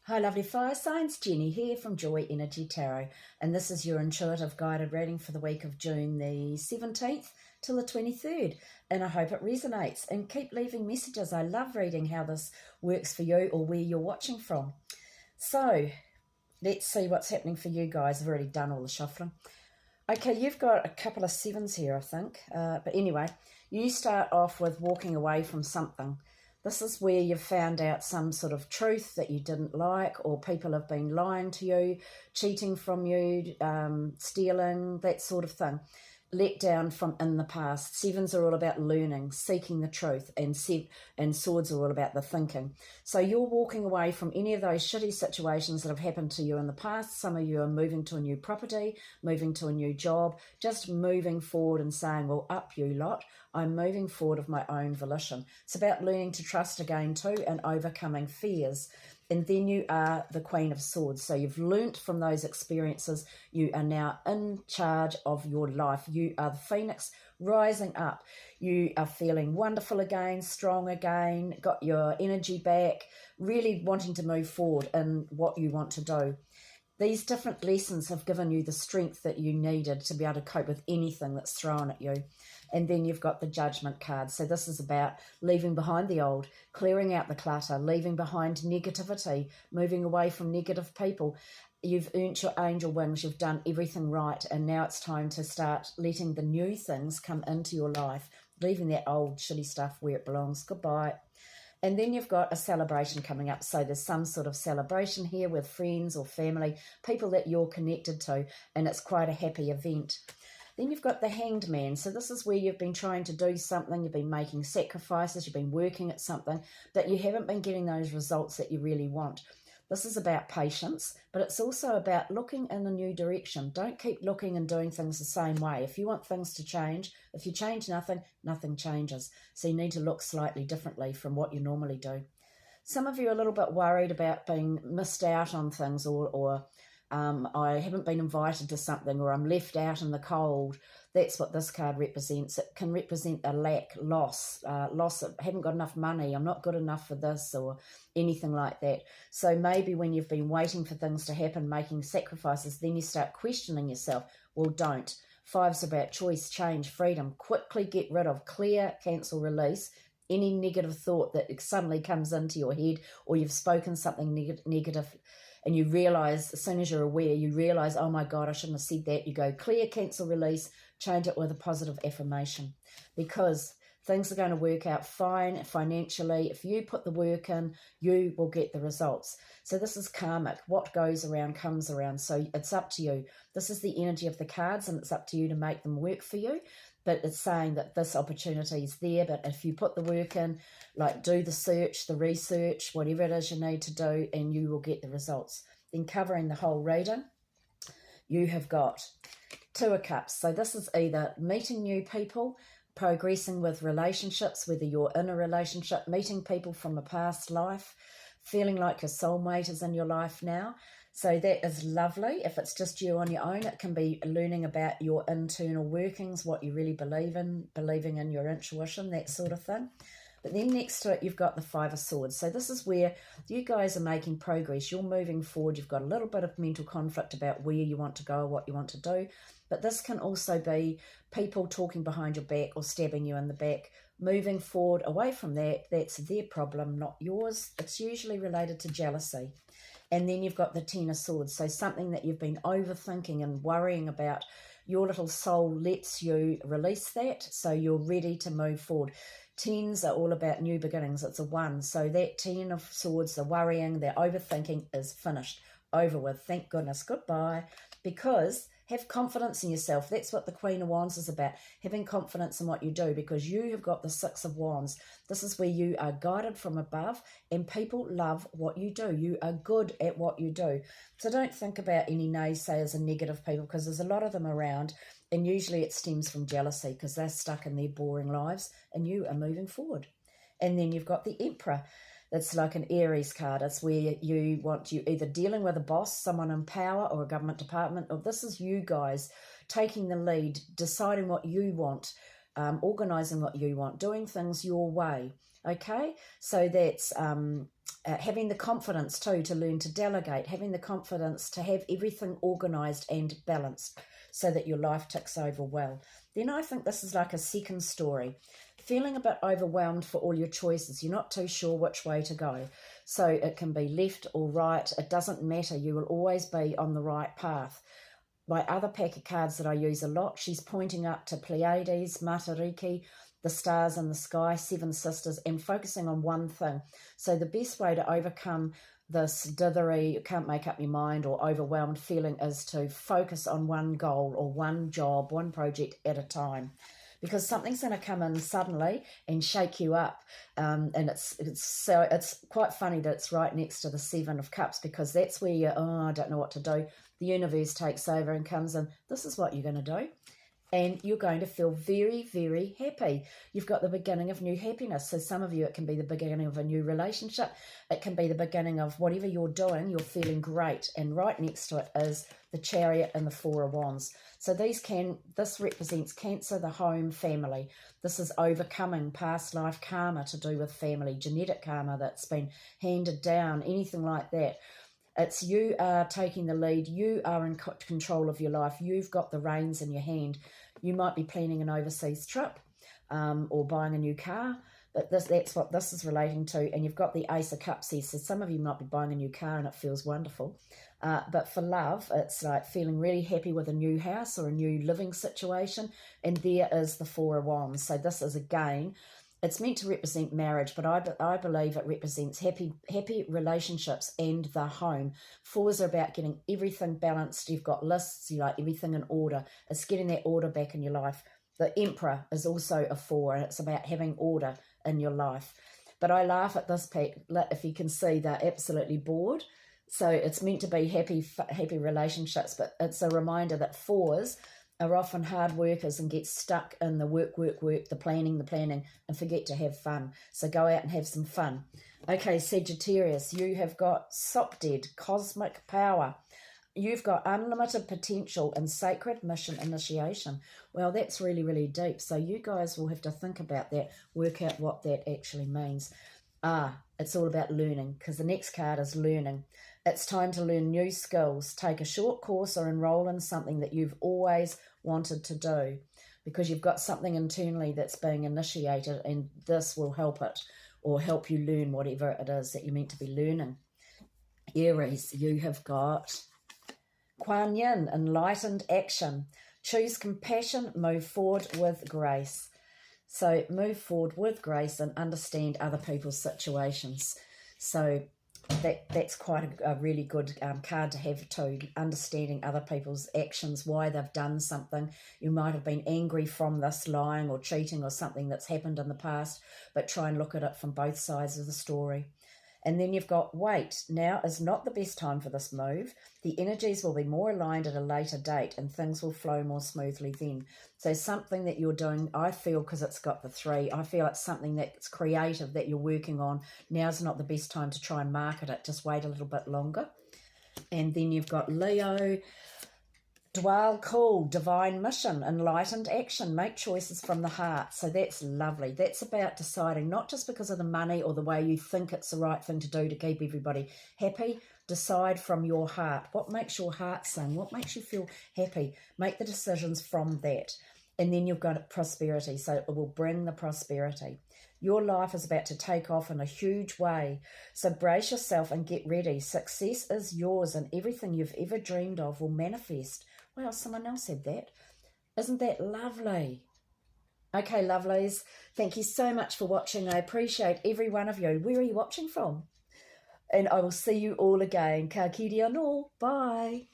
Hi, lovely fire signs. Jenny here from Joy Energy Tarot, and this is your intuitive guided reading for the week of June the 17th till the 23rd. And I hope it resonates. And keep leaving messages. I love reading how this works for you or where you're watching from. So let's see what's happening for you guys. I've already done all the shuffling. Okay, you've got a couple of sevens here, I think. But anyway, you start off with walking away from something. This is where you've found out some sort of truth that you didn't like, or people have been lying to you, cheating from you, stealing, that sort of thing. Let down from in the past. Sevens are all about learning, seeking the truth, and swords are all about the thinking. So you're walking away from any of those shitty situations that have happened to you in the past. Some of you are moving to a new property, moving to a new job, just moving forward and saying, well, up you lot. I'm moving forward of my own volition. It's about learning to trust again too and overcoming fears. And then you are the Queen of Swords. So you've learnt from those experiences. You are now in charge of your life. You are the phoenix rising up. You are feeling wonderful again, strong again, got your energy back, really wanting to move forward in what you want to do. These different lessons have given you the strength that you needed to be able to cope with anything that's thrown at you. And then you've got the Judgment card. So this is about leaving behind the old, clearing out the clutter, leaving behind negativity, moving away from negative people. You've earned your angel wings, you've done everything right, and now it's time to start letting the new things come into your life, leaving that old shitty stuff where it belongs. Goodbye. And then you've got a celebration coming up. So there's some sort of celebration here with friends or family, people that you're connected to, and it's quite a happy event. Then you've got the Hanged Man. So this is where you've been trying to do something, you've been making sacrifices, you've been working at something, but you haven't been getting those results that you really want. This is about patience, but it's also about looking in a new direction. Don't keep looking and doing things the same way. If you want things to change, if you change nothing, nothing changes. So you need to look slightly differently from what you normally do. Some of you are a little bit worried about being missed out on things, or I haven't been invited to something, or I'm left out in the cold. That's what this card represents. It can represent a lack, loss of, I haven't got enough money, I'm not good enough for this, or anything like that. So maybe when you've been waiting for things to happen, making sacrifices, then you start questioning yourself. Well, don't. Five's about choice, change, freedom. Quickly get rid of, clear, cancel, release any negative thought that suddenly comes into your head, or you've spoken something negative, and you realise, as soon as you're aware, you realise, oh my God, I shouldn't have said that. You go clear, cancel, release, change it with a positive affirmation, because things are going to work out fine financially. If you put the work in, you will get the results. So this is karmic. What goes around comes around. So it's up to you. This is the energy of the cards, and it's up to you to make them work for you. But it's saying that this opportunity is there, but if you put the work in, like do the search, the research, whatever it is you need to do, and you will get the results. Then covering the whole reading, you have got Two of Cups. So this is either meeting new people, progressing with relationships, whether you're in a relationship, meeting people from a past life, feeling like your soulmate is in your life now. So that is lovely. If it's just you on your own, it can be learning about your internal workings, what you really believe in, believing in your intuition, that sort of thing. But then next to it, you've got the Five of Swords. So this is where you guys are making progress. You're moving forward. You've got a little bit of mental conflict about where you want to go, what you want to do. But this can also be people talking behind your back or stabbing you in the back. Moving forward away from that, that's their problem, not yours. It's usually related to jealousy. And then you've got the Ten of Swords. So something that you've been overthinking and worrying about, your little soul lets you release that, so you're ready to move forward. Tens are all about new beginnings. It's a one. So that Ten of Swords, the worrying, the overthinking is finished, over with. Thank goodness. Goodbye. Because have confidence in yourself. That's what the Queen of Wands is about, having confidence in what you do, because you have got the Six of Wands. This is where you are guided from above, and people love what you do. You are good at what you do. So don't think about any naysayers and negative people, because there's a lot of them around, and usually it stems from jealousy because they're stuck in their boring lives and you are moving forward. And then you've got the Emperor. It's like an Aries card. It's where you either dealing with a boss, someone in power, or a government department, or this is you guys taking the lead, deciding what you want, organising what you want, doing things your way. Okay, so that's having the confidence too to learn to delegate, having the confidence to have everything organised and balanced so that your life ticks over well. Then I think this is like a second story. Feeling a bit overwhelmed for all your choices. You're not too sure which way to go. So it can be left or right. It doesn't matter. You will always be on the right path. My other pack of cards that I use a lot, she's pointing up to Pleiades, Matariki, the stars in the sky, seven sisters, and focusing on one thing. So the best way to overcome this dithery, you can't make up your mind, or overwhelmed feeling is to focus on one goal or one job, one project at a time. Because something's going to come in suddenly and shake you up, and it's quite funny that it's right next to the Seven of Cups, because that's where you I don't know what to do. The universe takes over and comes in. This is what you're going to do. And you're going to feel very, very happy. You've got the beginning of new happiness. So some of you, it can be the beginning of a new relationship. It can be the beginning of whatever you're doing. You're feeling great. And right next to it is the Chariot and the Four of Wands. So this represents Cancer, the home, family. This is overcoming past life karma to do with family, genetic karma that's been handed down, anything like that. It's you are taking the lead. You are in control of your life. You've got the reins in your hand. You might be planning an overseas trip or buying a new car, but that's what this is relating to. And you've got the Ace of Cups here. So some of you might be buying a new car and it feels wonderful. But for love, it's like feeling really happy with a new house or a new living situation. And there is the Four of Wands. So this is, again, it's meant to represent marriage, but I believe it represents happy relationships and the home. Fours are about getting everything balanced. You've got lists, you like everything in order. It's getting that order back in your life. The Emperor is also a four, and it's about having order in your life. But I laugh at this pack. If you can see, they're absolutely bored. So it's meant to be happy relationships, but it's a reminder that fours are often hard workers and get stuck in the work, the planning, and forget to have fun. So go out and have some fun. Okay, Sagittarius, you have got Sopded, cosmic power. You've got unlimited potential and sacred mission initiation. Well, that's really, really deep. So you guys will have to think about that, work out what that actually means. It's all about learning, because the next card is learning. It's time to learn new skills. Take a short course or enroll in something that you've always wanted to do, because you've got something internally that's being initiated, and this will help it, or help you learn whatever it is that you're meant to be learning. Aries, you have got Kuan Yin, enlightened action. Choose compassion, move forward with grace. So move forward with grace and understand other people's situations. So that's quite a really good card to have too, understanding other people's actions, why they've done something. You might have been angry from this lying or cheating or something that's happened in the past, but try and look at it from both sides of the story. And then you've got wait. Now is not the best time for this move. The energies will be more aligned at a later date and things will flow more smoothly then. So something that you're doing, I feel, because it's got the three, I feel it's something that's creative that you're working on. Now's not the best time to try and market it. Just wait a little bit longer. And then you've got Leo, Dwal Cool, divine mission, enlightened action, make choices from the heart. So that's lovely. That's about deciding, not just because of the money or the way you think it's the right thing to do to keep everybody happy. Decide from your heart. What makes your heart sing? What makes you feel happy? Make the decisions from that. And then you've got prosperity. So it will bring the prosperity. Your life is about to take off in a huge way. So brace yourself and get ready. Success is yours, and everything you've ever dreamed of will manifest. Well, someone else said that. Isn't that lovely? Okay, lovelies, thank you so much for watching. I appreciate every one of you. Where are you watching from? And I will see you all again. Ka kiri anō. Bye.